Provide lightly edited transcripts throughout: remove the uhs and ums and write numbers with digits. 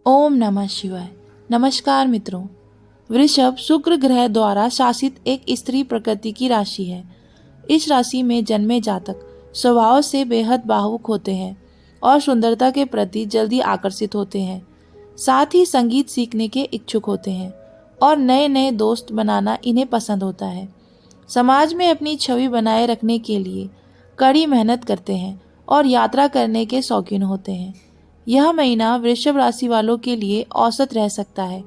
ओम नमः शिवाय। नमस्कार मित्रों, वृषभ शुक्र ग्रह द्वारा शासित एक स्त्री प्रकृति की राशि है। इस राशि में जन्मे जातक स्वभाव से बेहद भावुक होते हैं और सुंदरता के प्रति जल्दी आकर्षित होते हैं। साथ ही संगीत सीखने के इच्छुक होते हैं और नए नए दोस्त बनाना इन्हें पसंद होता है। समाज में अपनी छवि बनाए रखने के लिए कड़ी मेहनत करते हैं और यात्रा करने के शौकीन होते हैं। यह महीना वृषभ राशि वालों के लिए औसत रह सकता है,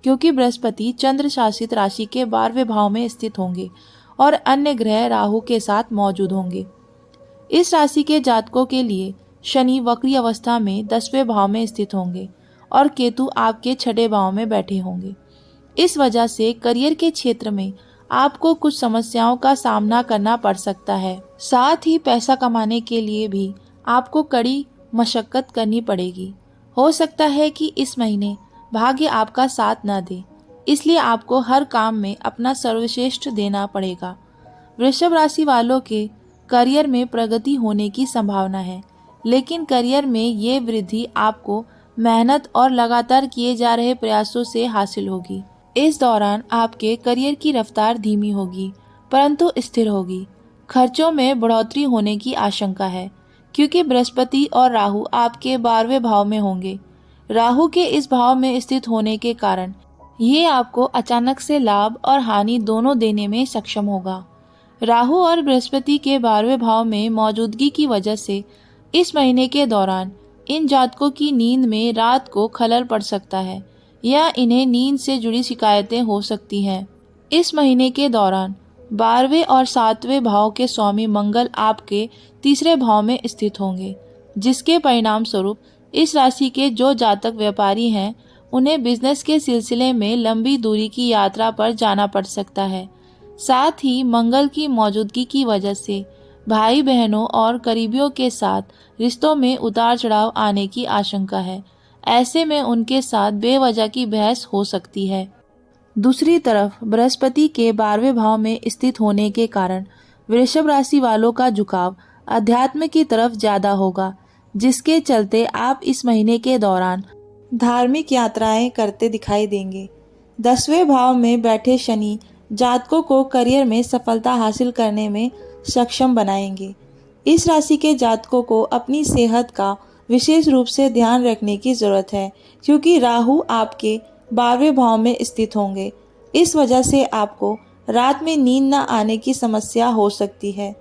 क्योंकि बृहस्पति चंद्र शासित राशि के 12वें भाव में स्थित होंगे और अन्य ग्रह राहु के साथ मौजूद होंगे। इस राशि के जातकों के लिए शनि वक्री अवस्था में 10वें भाव में स्थित होंगे और केतु आपके 6ठे भाव में बैठे होंगे। इस वजह से करियर के क्षेत्र में आपको कुछ समस्याओं का सामना करना पड़ सकता है। साथ ही पैसा कमाने के लिए भी आपको कड़ी मशक्कत करनी पड़ेगी। हो सकता है कि इस महीने भाग्य आपका साथ न दे, इसलिए आपको हर काम में अपना सर्वश्रेष्ठ देना पड़ेगा। वृषभ राशि वालों के करियर में प्रगति होने की संभावना है, लेकिन करियर में ये वृद्धि आपको मेहनत और लगातार किए जा रहे प्रयासों से हासिल होगी। इस दौरान आपके करियर की रफ्तार धीमी होगी, परंतु स्थिर होगी। खर्चों में बढ़ोतरी होने की आशंका है, क्योंकि बृहस्पति और राहु आपके 12वें भाव में होंगे। राहु के इस भाव में स्थित होने के कारण ये आपको अचानक से लाभ और हानि दोनों देने में सक्षम होगा। राहु और बृहस्पति के 12वें भाव में मौजूदगी की वजह से इस महीने के दौरान इन जातकों की नींद में रात को खलल पड़ सकता है या इन्हें नींद से जुड़ी शिकायतें हो सकती हैं। इस महीने के दौरान 12वें और 7वें भाव के स्वामी मंगल आपके 3रे भाव में स्थित होंगे, जिसके परिणाम स्वरूप इस राशि के जो जातक व्यापारी हैं उन्हें बिजनेस के सिलसिले में लंबी दूरी की यात्रा पर जाना पड़ सकता है। साथ ही मंगल की मौजूदगी की वजह से भाई बहनों और करीबियों के साथ रिश्तों में उतार चढ़ाव आने की आशंका है। ऐसे में उनके साथ बेवजह की बहस हो सकती है। दूसरी तरफ बृहस्पति के 12वें भाव में स्थित होने के कारण वृषभ राशि वालों का झुकाव अध्यात्म की तरफ ज्यादा होगा, जिसके चलते आप इस महीने के दौरान धार्मिक यात्राएं करते दिखाई देंगे। 10वें भाव में बैठे शनि जातकों को करियर में सफलता हासिल करने में सक्षम बनाएंगे। इस राशि के जातकों को अपनी सेहत का विशेष रूप से ध्यान रखने की जरूरत है, क्योंकि राहु आपके 12वें भाव में स्थित होंगे। इस वजह से आपको रात में नींद न आने की समस्या हो सकती है।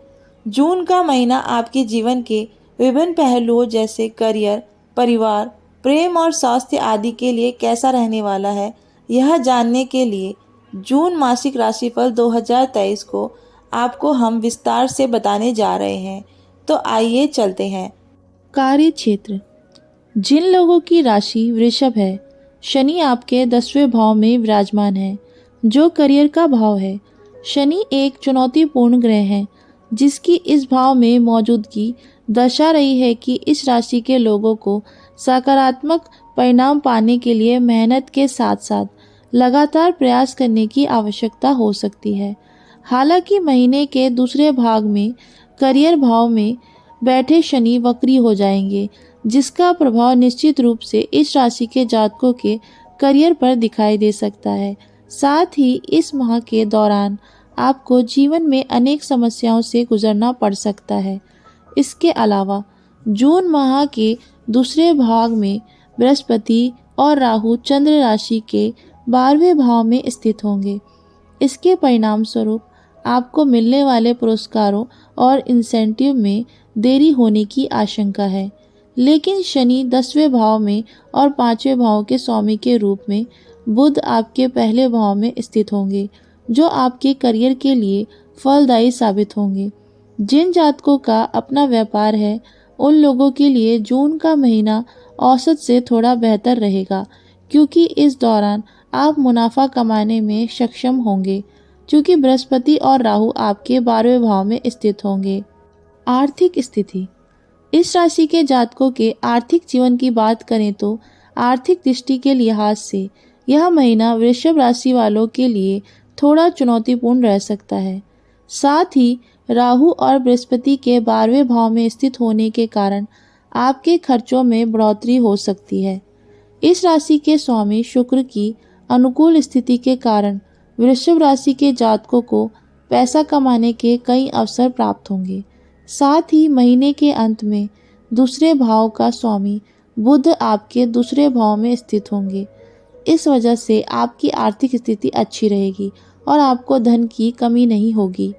जून का महीना आपके जीवन के विभिन्न पहलुओं जैसे करियर, परिवार, प्रेम और स्वास्थ्य आदि के लिए कैसा रहने वाला है, यह जानने के लिए जून मासिक राशिफल 2023 को आपको हम विस्तार से बताने जा रहे हैं। तो आइए चलते हैं। कार्य क्षेत्र। जिन लोगों की राशि वृषभ है, शनि आपके 10वें भाव में विराजमान है, जो करियर का भाव है। शनि एक चुनौतीपूर्ण ग्रह है, जिसकी इस भाव में मौजूदगी दर्शा रही है कि इस राशि के लोगों को सकारात्मक परिणाम पाने के लिए मेहनत के साथ साथ लगातार प्रयास करने की आवश्यकता हो सकती है। हालांकि महीने के दूसरे भाग में करियर भाव में बैठे शनि वक्री हो जाएंगे, जिसका प्रभाव निश्चित रूप से इस राशि के जातकों के करियर पर दिखाई दे सकता है। साथ ही इस माह के दौरान आपको जीवन में अनेक समस्याओं से गुजरना पड़ सकता है। इसके अलावा जून माह के दूसरे भाग में बृहस्पति और राहु चंद्र राशि के 12वें भाव में स्थित होंगे। इसके परिणाम स्वरूप आपको मिलने वाले पुरस्कारों और इंसेंटिव में देरी होने की आशंका है। लेकिन शनि 10वें भाव में और 5वें भाव के स्वामी के रूप में बुध आपके पहले भाव में स्थित होंगे, जो आपके करियर के लिए फलदायी साबित होंगे। जिन जातकों का अपना व्यापार है, उन लोगों के लिए जून का महीना औसत से थोड़ा बेहतर रहेगा, क्योंकि इस दौरान आप मुनाफा कमाने में सक्षम होंगे, क्योंकि बृहस्पति और राहु आपके 12वें भाव में स्थित होंगे। आर्थिक स्थिति। इस राशि के जातकों के आर्थिक जीवन की बात करें तो आर्थिक दृष्टि के लिहाज से यह महीना वृषभ राशि वालों के लिए थोड़ा चुनौतीपूर्ण रह सकता है। साथ ही राहु और बृहस्पति के 12वें भाव में स्थित होने के कारण आपके खर्चों में बढ़ोतरी हो सकती है। इस राशि के स्वामी शुक्र की अनुकूल स्थिति के कारण वृषभ राशि के जातकों को पैसा कमाने के कई अवसर प्राप्त होंगे। साथ ही महीने के अंत में दूसरे भाव का स्वामी बुध आपके दूसरे भाव में स्थित होंगे। इस वजह से आपकी आर्थिक स्थिति अच्छी रहेगी और आपको धन की कमी नहीं होगी।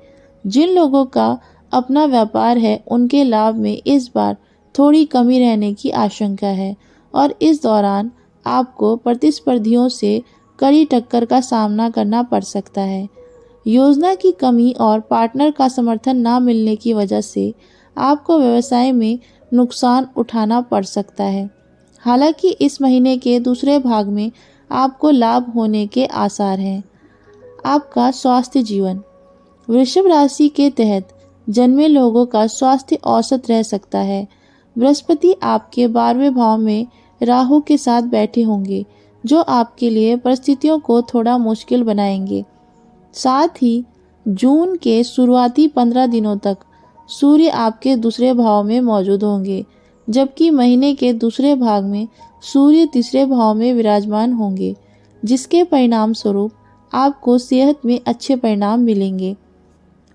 जिन लोगों का अपना व्यापार है उनके लाभ में इस बार थोड़ी कमी रहने की आशंका है और इस दौरान आपको प्रतिस्पर्धियों से कड़ी टक्कर का सामना करना पड़ सकता है। योजना की कमी और पार्टनर का समर्थन ना मिलने की वजह से आपको व्यवसाय में नुकसान उठाना पड़ सकता है। हालांकि इस महीने के दूसरे भाग में आपको लाभ होने के आसार हैं। आपका स्वास्थ्य जीवन, वृषभ राशि के तहत जन्मे लोगों का स्वास्थ्य औसत रह सकता है। बृहस्पति आपके 12वें भाव में राहु के साथ बैठे होंगे जो आपके लिए परिस्थितियों को थोड़ा मुश्किल बनाएंगे। साथ ही जून के शुरुआती 15 दिनों तक सूर्य आपके दूसरे भाव में मौजूद होंगे, जबकि महीने के दूसरे भाग में सूर्य तीसरे भाव में विराजमान होंगे, जिसके परिणाम स्वरूप आपको सेहत में अच्छे परिणाम मिलेंगे।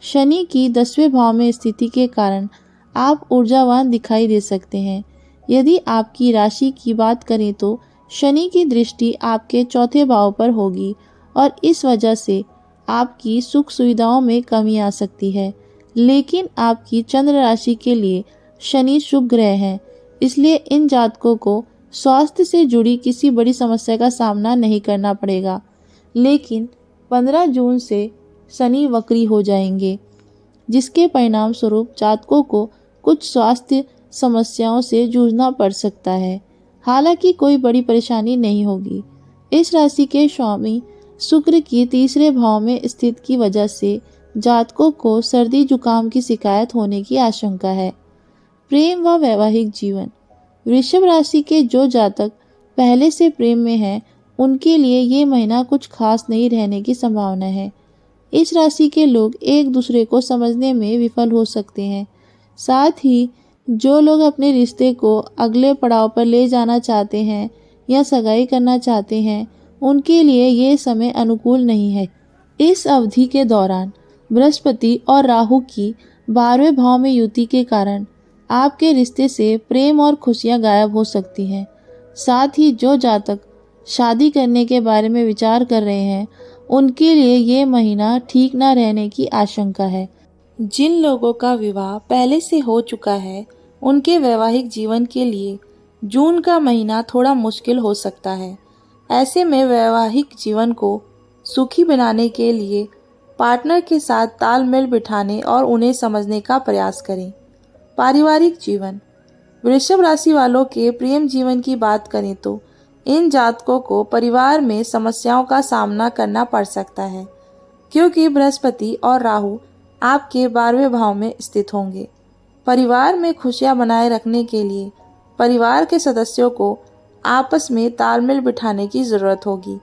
शनि की 10वें भाव में स्थिति के कारण आप ऊर्जावान दिखाई दे सकते हैं। यदि आपकी राशि की बात करें तो शनि की दृष्टि आपके चौथे भाव पर होगी और इस वजह से आपकी सुख सुविधाओं में कमी आ सकती है। लेकिन आपकी चंद्र राशि के लिए शनि शुभ ग्रह हैं, इसलिए इन जातकों को स्वास्थ्य से जुड़ी किसी बड़ी समस्या का सामना नहीं करना पड़ेगा। लेकिन 15 जून से शनि वक्री हो जाएंगे, जिसके परिणाम स्वरूप जातकों को कुछ स्वास्थ्य समस्याओं से जूझना पड़ सकता है। हालांकि कोई बड़ी परेशानी नहीं होगी। इस राशि के स्वामी शुक्र की तीसरे भाव में स्थित की वजह से जातकों को सर्दी जुकाम की शिकायत होने की आशंका है। प्रेम व वैवाहिक जीवन, वृषभ राशि के जो जातक पहले से प्रेम में हैं उनके लिए ये महीना कुछ खास नहीं रहने की संभावना है। इस राशि के लोग एक दूसरे को समझने में विफल हो सकते हैं। साथ ही जो लोग अपने रिश्ते को अगले पड़ाव पर ले जाना चाहते हैं या सगाई करना चाहते हैं उनके लिए ये समय अनुकूल नहीं है। इस अवधि के दौरान बृहस्पति और राहु की 12वें भाव में युति के कारण आपके रिश्ते से प्रेम और खुशियां गायब हो सकती हैं। साथ ही जो जातक शादी करने के बारे में विचार कर रहे हैं उनके लिए ये महीना ठीक ना रहने की आशंका है। जिन लोगों का विवाह पहले से हो चुका है उनके वैवाहिक जीवन के लिए जून का महीना थोड़ा मुश्किल हो सकता है। ऐसे में वैवाहिक जीवन को सुखी बनाने के लिए पार्टनर के साथ तालमेल बिठाने और उन्हें समझने का प्रयास करें। पारिवारिक जीवन, वृषभ राशि वालों के प्रेम जीवन की बात करें तो इन जातकों को परिवार में समस्याओं का सामना करना पड़ सकता है, क्योंकि बृहस्पति और राहु आपके 12वें भाव में स्थित होंगे। परिवार में खुशियां बनाए रखने के लिए परिवार के सदस्यों को आपस में तालमेल बिठाने की ज़रूरत होगी,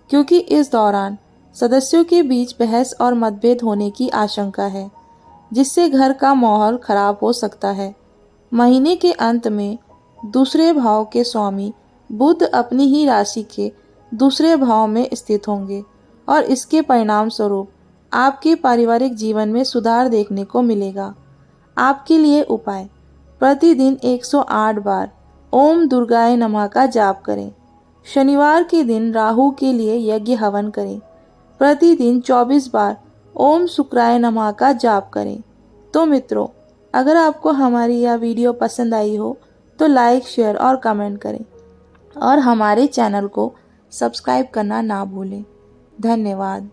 क्योंकि इस दौरान सदस्यों के बीच बहस और मतभेद होने की आशंका है, जिससे घर का माहौल खराब हो सकता है। महीने के अंत में दूसरे भाव के स्वामी बुध अपनी ही राशि के दूसरे भाव में स्थित होंगे और इसके परिणाम स्वरूप आपके पारिवारिक जीवन में सुधार देखने को मिलेगा। आपके लिए उपाय, प्रतिदिन 108 बार ओम दुर्गाय नमः का जाप करें। शनिवार के दिन राहु के लिए यज्ञ हवन करें। प्रतिदिन 24 बार ओम शुक्राय नमः का जाप करें। तो मित्रों, अगर आपको हमारी यह वीडियो पसंद आई हो तो लाइक, शेयर और कमेंट करें और हमारे चैनल को सब्सक्राइब करना ना भूलें। धन्यवाद।